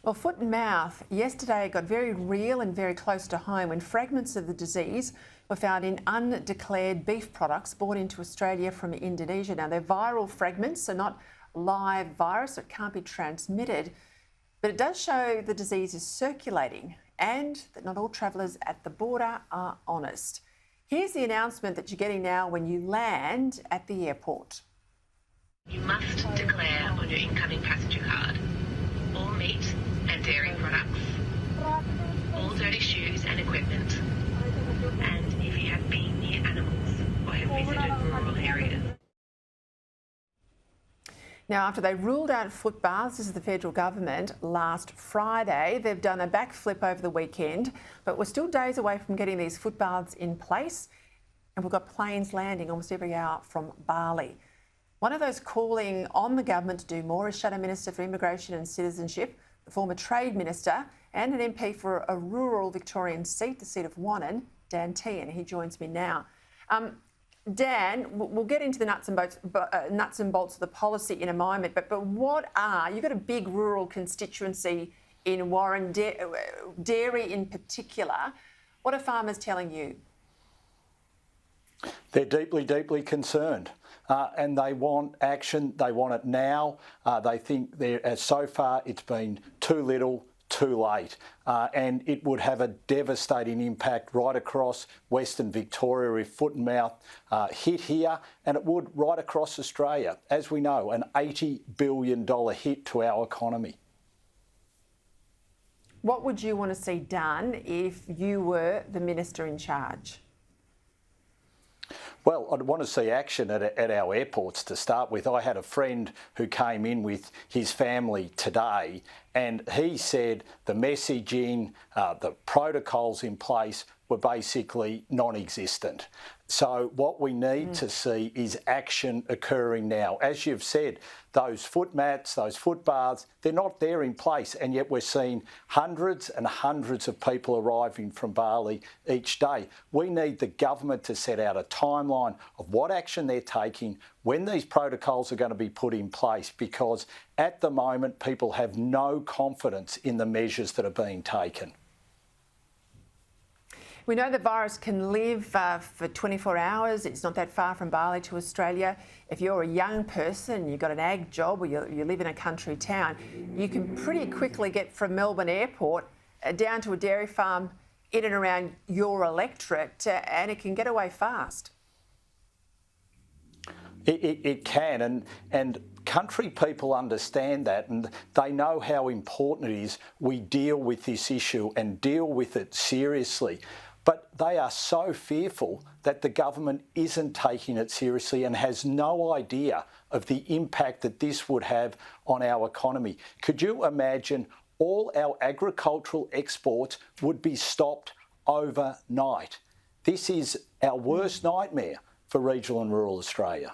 Well, foot and mouth yesterday got very real and very close to home when fragments of the disease were found in undeclared beef products brought into Australia from Indonesia. Now, they're viral fragments, so not live virus, so it can't be transmitted. But it does show the disease is circulating and that not all travellers at the border are honest. Here's the announcement that you're getting now when you land at the airport. You must declare on your incoming passenger card all meat and dairy products, all dirty shoes and equipment, and if you have been near animals or have visited rural areas. Now, after they ruled out foot baths, this is the federal government, last Friday, they've done a backflip over the weekend, but we're still days away from getting these foot baths in place, and we've got planes landing almost every hour from Bali. One of those calling on the government to do more is Shadow Minister for Immigration and Citizenship, the former Trade Minister and an MP for a rural Victorian seat, the seat of Wannon, Dan Tehan. He joins me now. Dan, we'll get into the nuts and bolts of the policy in a moment, but you've got a big rural constituency in Warren, dairy in particular. What are farmers telling you? They're deeply, deeply concerned. And they want action. They want it now. They think so far it's been too little, too late. And it would have a devastating impact right across Western Victoria if foot and mouth hit here, and it would right across Australia. As we know, an $80 billion hit to our economy. What would you want to see done if you were the minister in charge? Well, I'd want to see action at our airports to start with. I had a friend who came in with his family today, and he said the messaging, the protocols in place were basically non-existent. So what we need to see is action occurring now. As you've said, those foot mats, those foot baths, they're not there in place, and yet we're seeing hundreds and hundreds of people arriving from Bali each day. We need the government to set out a timeline of what action they're taking, when these protocols are going to be put in place, because at the moment people have no confidence in the measures that are being taken. We know the virus can live for 24 hours. It's not that far from Bali to Australia. If you're a young person, you've got an ag job or you live in a country town, you can pretty quickly get from Melbourne Airport down to a dairy farm in and around your electorate, and it can get away fast. It can, and country people understand that, and they know how important it is we deal with this issue and deal with it seriously. But they are so fearful that the government isn't taking it seriously and has no idea of the impact that this would have on our economy. Could you imagine all our agricultural exports would be stopped overnight? This is our worst nightmare for regional and rural Australia.